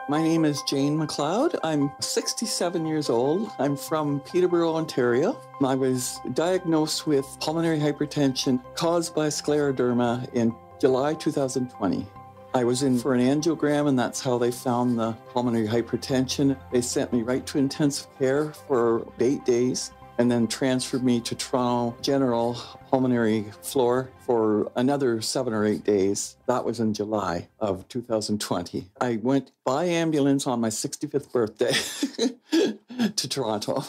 My name is Jane Macleod. I'm 67 years old. I'm from Peterborough, Ontario. I was diagnosed with pulmonary hypertension caused by scleroderma in July 2020. I was in for an angiogram, and that's how they found the pulmonary hypertension. They sent me right to intensive care for 8 days and then transferred me to Toronto General Pulmonary floor for another 7 or 8 days. That was in July of 2020. I went by ambulance on my 65th birthday to Toronto.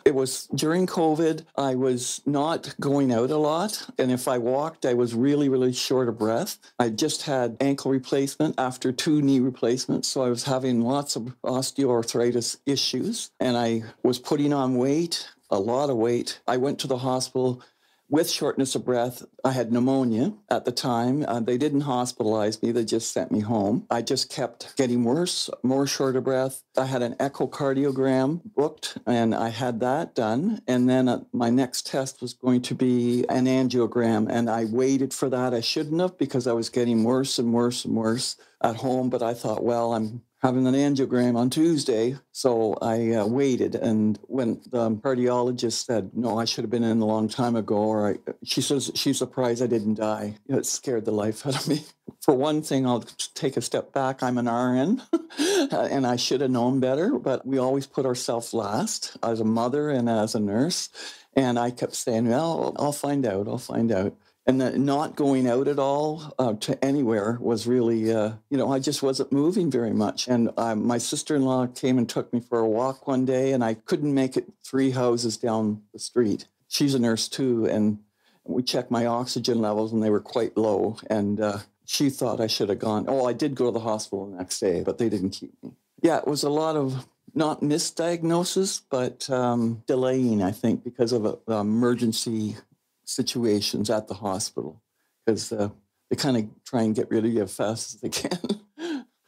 It was during COVID. I was not going out a lot. And if I walked, I was really, really short of breath. I just had ankle replacement after 2 knee replacements. So I was having lots of osteoarthritis issues. And I was putting on weight, a lot of weight. I went to the hospital with shortness of breath. I had pneumonia at the time. They didn't hospitalize me. They just sent me home. I just kept getting worse, more short of breath. I had an echocardiogram booked, and I had that done. And then my next test was going to be an angiogram, and I waited for that. I shouldn't have, because I was getting worse and worse and worse at home. But I thought, well, I'm having an angiogram on Tuesday. So I waited. And when the cardiologist said, no, I should have been in a long time ago, or she says she's surprised I didn't die. It scared the life out of me. For one thing, I'll take a step back. I'm an RN, and I should have known better, but we always put ourselves last as a mother and as a nurse. And I kept saying, well, I'll find out. And not going out at all to anywhere was really, I just wasn't moving very much. And my sister-in-law came and took me for a walk one day, and I couldn't make it 3 houses down the street. She's a nurse too, and we checked my oxygen levels, and they were quite low. And she thought I should have gone. Oh, I did go to the hospital the next day, but they didn't keep me. Yeah, it was a lot of not misdiagnosis, but delaying, I think, because of emergency situations at the hospital, because they kind of try and get rid of you as fast as they can.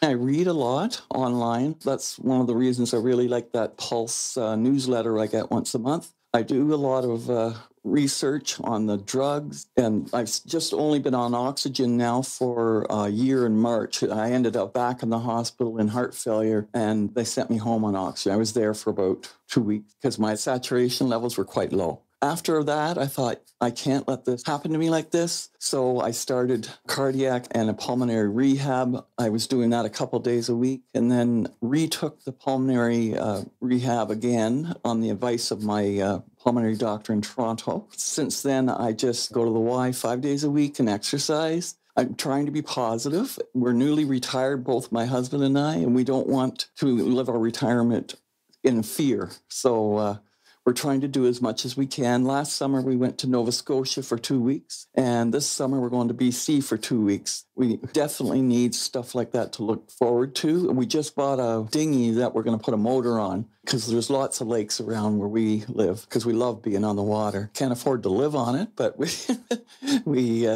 I read a lot online. That's one of the reasons I really like that Pulse newsletter I get once a month. I do a lot of research on the drugs, and I've just only been on oxygen now for a year in March. I ended up back in the hospital in heart failure, and they sent me home on oxygen. I was there for about 2 weeks because my saturation levels were quite low. After that, I thought, I can't let this happen to me like this. So I started cardiac and a pulmonary rehab. I was doing that a couple days a week, and then retook the pulmonary rehab again on the advice of my pulmonary doctor in Toronto. Since then, I just go to the Y 5 days a week and exercise. I'm trying to be positive. We're newly retired, both my husband and I, and we don't want to live our retirement in fear. So we're trying to do as much as we can. Last summer, we went to Nova Scotia for 2 weeks, and this summer we're going to BC for 2 weeks. We definitely need stuff like that to look forward to. We just bought a dinghy that we're going to put a motor on, because there's lots of lakes around where we live, because we love being on the water. Can't afford to live on it, but we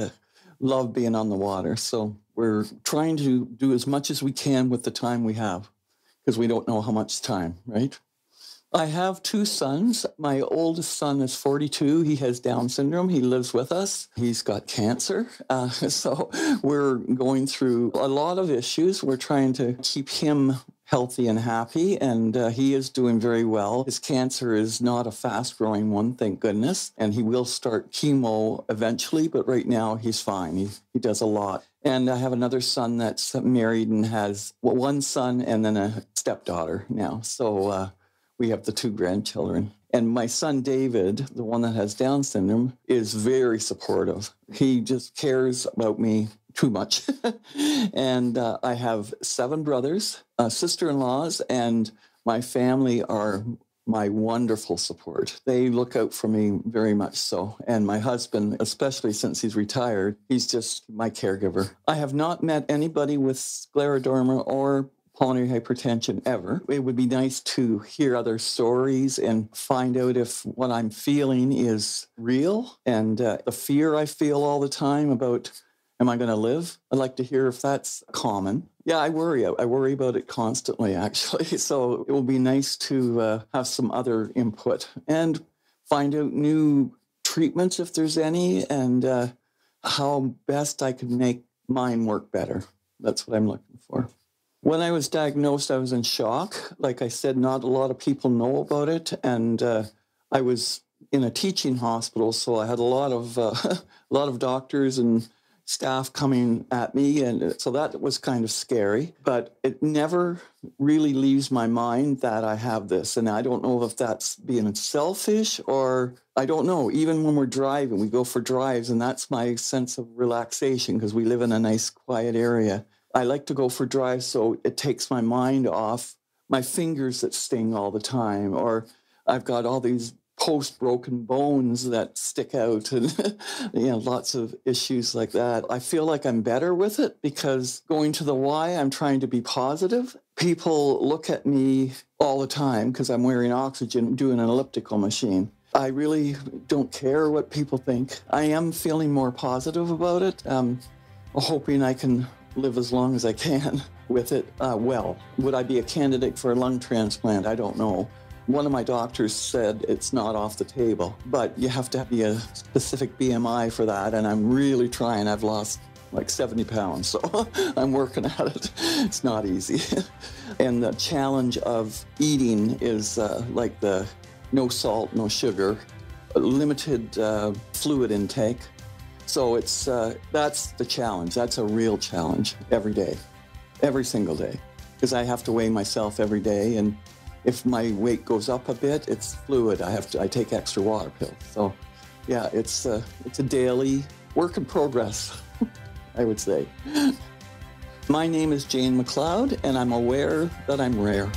love being on the water. So we're trying to do as much as we can with the time we have, because we don't know how much time, right? I have 2 sons. My oldest son is 42. He has Down syndrome. He lives with us. He's got cancer. So we're going through a lot of issues. We're trying to keep him healthy and happy, and he is doing very well. His cancer is not a fast-growing one, thank goodness, and he will start chemo eventually, but right now he's fine. He does a lot. And I have another son that's married and has one son and then a stepdaughter now. So we have the 2 grandchildren. And my son, David, the one that has Down syndrome, is very supportive. He just cares about me too much. And I have 7 brothers, sister-in-laws, and my family are my wonderful support. They look out for me very much so. And my husband, especially since he's retired, he's just my caregiver. I have not met anybody with scleroderma or pulmonary hypertension ever. It would be nice to hear other stories and find out if what I'm feeling is real, and the fear I feel all the time about, am I going to live? I'd like to hear if that's common. Yeah, I worry about it constantly, actually. So it will be nice to have some other input and find out new treatments if there's any, and how best I can make mine work better. That's what I'm looking for. When I was diagnosed, I was in shock. Like I said, not a lot of people know about it. And I was in a teaching hospital, so I had a lot of a lot of doctors and staff coming at me, and so that was kind of scary. But it never really leaves my mind that I have this, and I don't know if that's being selfish or I don't know. Even when we're driving, we go for drives, and that's my sense of relaxation because we live in a nice, quiet area. I like to go for drives, so it takes my mind off my fingers that sting all the time, or I've got all these post-broken bones that stick out and lots of issues like that. I feel like I'm better with it because going to the Y, I'm trying to be positive. People look at me all the time because I'm wearing oxygen, doing an elliptical machine. I really don't care what people think. I am feeling more positive about it. Hoping I can live as long as I can with it. Well, would I be a candidate for a lung transplant? I don't know. One of my doctors said it's not off the table, but you have to be a specific BMI for that, and I'm really trying. I've lost like 70 pounds, so I'm working at it. It's not easy. And the challenge of eating is like the no salt, no sugar, limited fluid intake. So that's the challenge. That's a real challenge every day, every single day, because I have to weigh myself every day, and if my weight goes up a bit, it's fluid. I take extra water pills. So, yeah, it's a daily work in progress, I would say. My name is Jane Macleod, and I'm aware that I'm rare.